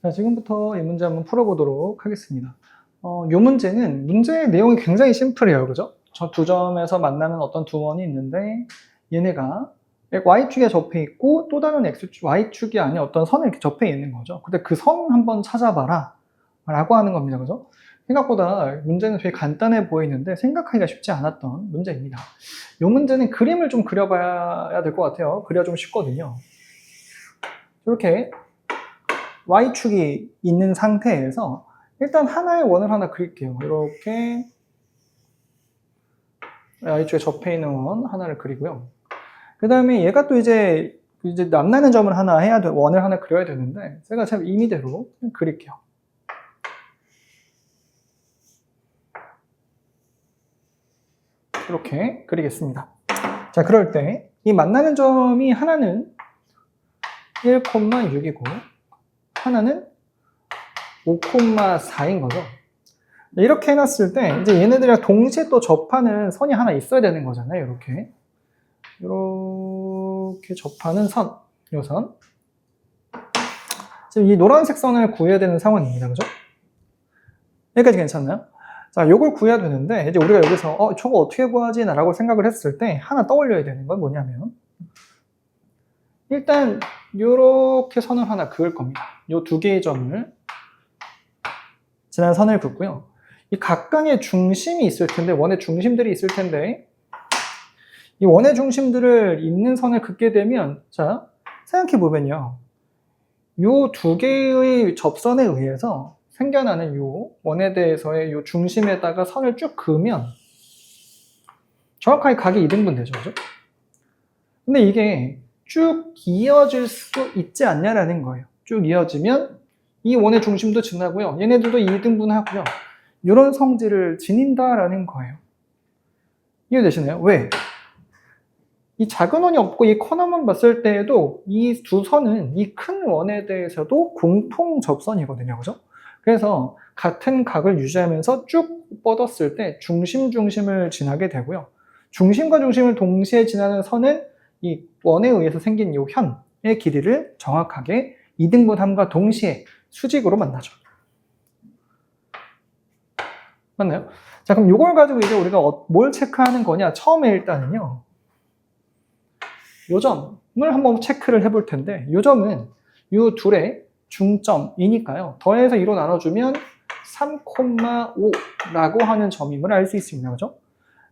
자, 지금부터 이 문제 한번 풀어보도록 하겠습니다. 이 문제는 문제의 내용이 굉장히 심플해요. 그죠? 저 두 점에서 만나는 어떤 두 원이 있는데 얘네가 y축에 접해 있고 또 다른 y축이 아닌 어떤 선에 이렇게 접해 있는 거죠. 근데 그 선 한번 찾아봐라 라고 하는 겁니다. 그죠? 생각보다 문제는 되게 간단해 보이는데 생각하기가 쉽지 않았던 문제입니다. 이 문제는 그림을 좀 그려봐야 될 것 같아요. 그려 좀 쉽거든요. 이렇게 y축이 있는 상태에서 일단 하나의 원을 하나 그릴게요. 이렇게 y축에 접해 있는 원 하나를 그리고요. 그 다음에 얘가 또 이제 남나는 점을 하나 해야 돼, 원을 하나 그려야 되는데 제가 참 임의대로 그냥 그릴게요. 이렇게 그리겠습니다. 자, 그럴 때 이 만나는 점이 하나는 1,6이고 하나는 5,4인 거죠. 이렇게 해놨을 때 이제 얘네들이랑 동시에 또 접하는 선이 하나 있어야 되는 거잖아요. 이렇게 접하는 선, 이 선. 지금 이 노란색 선을 구해야 되는 상황입니다. 그죠? 여기까지 괜찮나요? 자, 요걸 구해야 되는데 이제 우리가 여기서 저거 어떻게 구하지? 라고 생각을 했을 때 하나 떠올려야 되는 건 뭐냐면 일단 요렇게 선을 하나 그을 겁니다. 요 두 개의 점을 지난 선을 긋고요. 이 각각의 중심이 있을 텐데, 원의 중심들이 있을 텐데 이 원의 중심들을 있는 선을 긋게 되면, 자, 생각해보면요, 요 두 개의 접선에 의해서 생겨나는 요 원에 대해서의 요 중심에다가 선을 쭉 그으면 정확하게 각이 2등분 되죠. 그죠? 근데 이게 쭉 이어질 수 있지 않냐라는 거예요. 쭉 이어지면 이 원의 중심도 지나고요. 얘네들도 2등분 하고요. 이런 성질을 지닌다라는 거예요. 이해되시나요? 왜? 이 작은 원이 없고 이 커너만 봤을 때에도 이 두 선은 이 큰 원에 대해서도 공통 접선이거든요. 그죠? 그래서 같은 각을 유지하면서 쭉 뻗었을 때 중심을 지나게 되고요. 중심과 중심을 동시에 지나는 선은 이 원에 의해서 생긴 이 현의 길이를 정확하게 2등분함과 동시에 수직으로 만나죠. 맞나요? 자, 그럼 이걸 가지고 이제 우리가 뭘 체크하는 거냐? 처음에 일단은요, 요 점을 한번 체크를 해볼 텐데, 요 점은 요 둘의 중점이니까요. 더해서 2로 나눠주면 3,5라고 하는 점임을 알 수 있습니다. 그죠?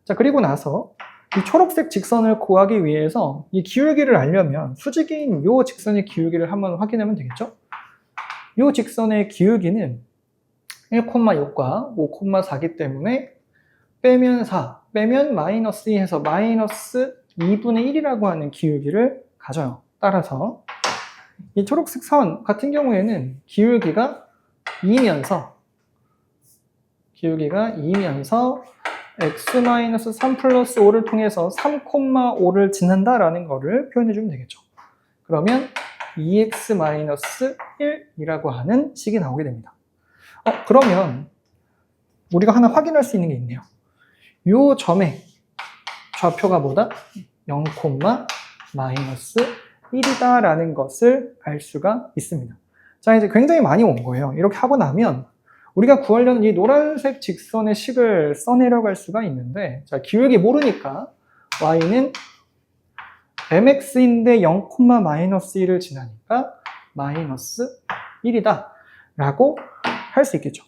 자, 그리고 나서 이 초록색 직선을 구하기 위해서 이 기울기를 알려면 수직인 요 직선의 기울기를 한번 확인하면 되겠죠? 요 직선의 기울기는 1,6과 5,4기 때문에 빼면 4, 빼면 마이너스 2 해서 마이너스 2분의 1이라고 하는 기울기를 가져요. 따라서 이 초록색 선 같은 경우에는 기울기가 2면서 x-3 플러스 5를 통해서 3,5를 지난다라는 거를 표현해주면 되겠죠. 그러면 2x-1이라고 하는 식이 나오게 됩니다. 그러면 우리가 하나 확인할 수 있는 게 있네요. 이 점의 좌표가 뭐다? 0,-1이다라는 것을 알 수가 있습니다. 자, 이제 굉장히 많이 온 거예요. 이렇게 하고 나면 우리가 구하려는 이 노란색 직선의 식을 써내려갈 수가 있는데, 자, 기울기 모르니까 y는 mx인데 0,-1을 지나니까 마이너스 1이다 라고 할 수 있겠죠.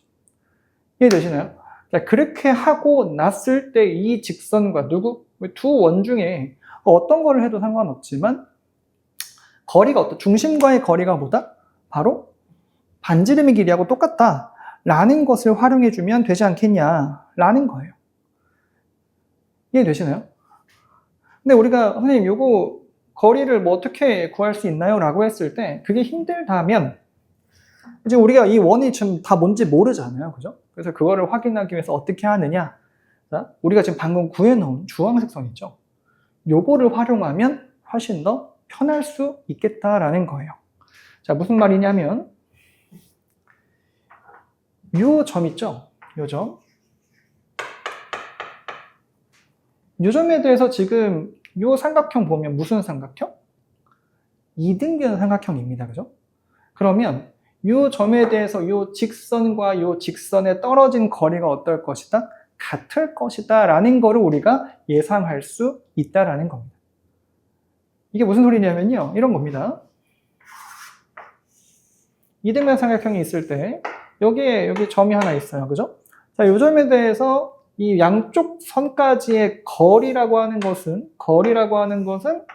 이해되시나요? 자, 그렇게 하고 났을 때 이 직선과 두 원 중에 어떤 거를 해도 상관없지만 거리가 중심과의 거리가 뭐다? 바로 반지름의 길이하고 똑같다 라는 것을 활용해주면 되지 않겠냐 라는 거예요. 이해되시나요? 근데 우리가 선생님 요거 거리를 뭐 어떻게 구할 수 있나요? 라고 했을 때 그게 힘들다면 이제 우리가 이 원이 지금 다 뭔지 모르잖아요. 그죠? 그래서 그거를 확인하기 위해서 어떻게 하느냐? 자, 우리가 지금 방금 구해놓은 주황색 선 있죠? 요거를 활용하면 훨씬 더 편할 수 있겠다라는 거예요. 자, 무슨 말이냐면 요 점 있죠? 요 점. 요 점에 대해서 지금 요 삼각형 보면 무슨 삼각형? 2등변 삼각형입니다. 그죠? 그러면 요 점에 대해서 요 직선과 요 직선의 떨어진 거리가 어떨 것이다? 같을 것이다 라는 거를 우리가 예상할 수 있다라는 겁니다. 이게 무슨 소리냐면요. 이런 겁니다. 이등변 삼각형이 있을 때 여기 점이 하나 있어요. 그죠? 자, 요 점에 대해서 이 양쪽 선까지의 거리라고 하는 것은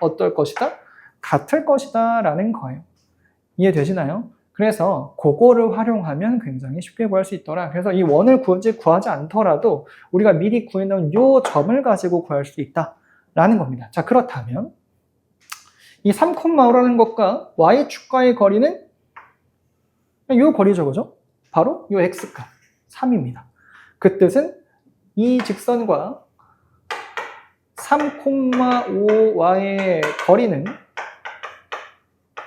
어떨 것이다? 같을 것이다 라는 거예요. 이해되시나요? 그래서 그거를 활용하면 굉장히 쉽게 구할 수 있더라. 그래서 이 원을 구하지 않더라도 우리가 미리 구해놓은 요 점을 가지고 구할 수 있다라는 겁니다. 자, 그렇다면 이 3,5라는 것과 y축과의 거리는 요 거리죠, 그죠? 바로 요 x값 3입니다. 그 뜻은 이 직선과 3,5와의 거리는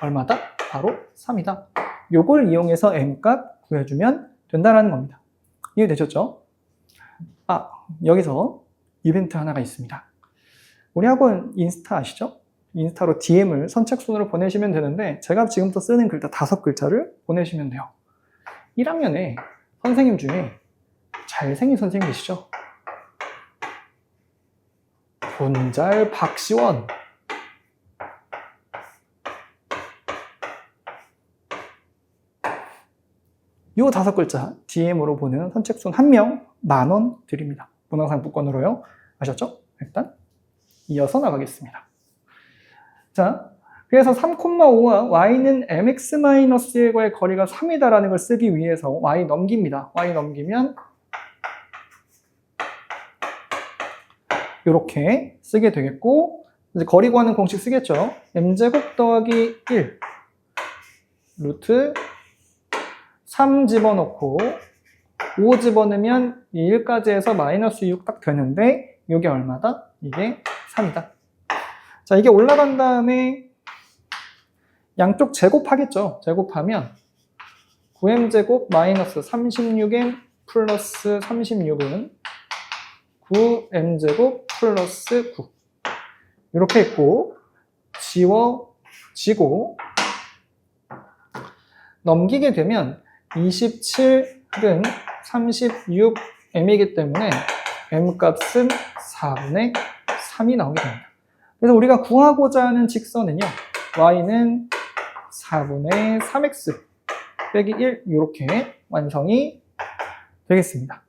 얼마다? 바로 3이다. 요걸 이용해서 m값 구해주면 된다는 겁니다. 이해되셨죠? 아, 여기서 이벤트 하나가 있습니다. 우리 학원 인스타 아시죠? 인스타로 DM을 선착순으로 보내시면 되는데 제가 지금부터 쓰는 글자 5글자를 보내시면 돼요. 1학년에 선생님 중에 잘생긴 선생님 계시죠? 본잘 박시원. 요 5글자 DM으로 보내는 선착순 1명 10,000원 드립니다. 문화상품권으로요. 아셨죠? 일단 이어서 나가겠습니다. 자, 그래서 3,5와 y는 mx-1과의 거리가 3이다라는 걸 쓰기 위해서 y 넘깁니다. y 넘기면 이렇게 쓰게 되겠고, 이제 거리 구하는 공식 쓰겠죠. m제곱 더하기 1 루트 3 집어넣고 5 집어넣으면 1까지 해서 마이너스 6 딱 되는데 이게 얼마다? 이게 3이다. 자, 이게 올라간 다음에 양쪽 제곱하겠죠. 제곱하면 9m제곱 마이너스 36m 플러스 36은 9m제곱 플러스 9 이렇게 했고 지워지고 넘기게 되면 27은 36m이기 때문에 m값은 4분의 3이 나오게 됩니다. 그래서 우리가 구하고자 하는 직선은요, y는 4분의 3x 빼기 1 이렇게 완성이 되겠습니다.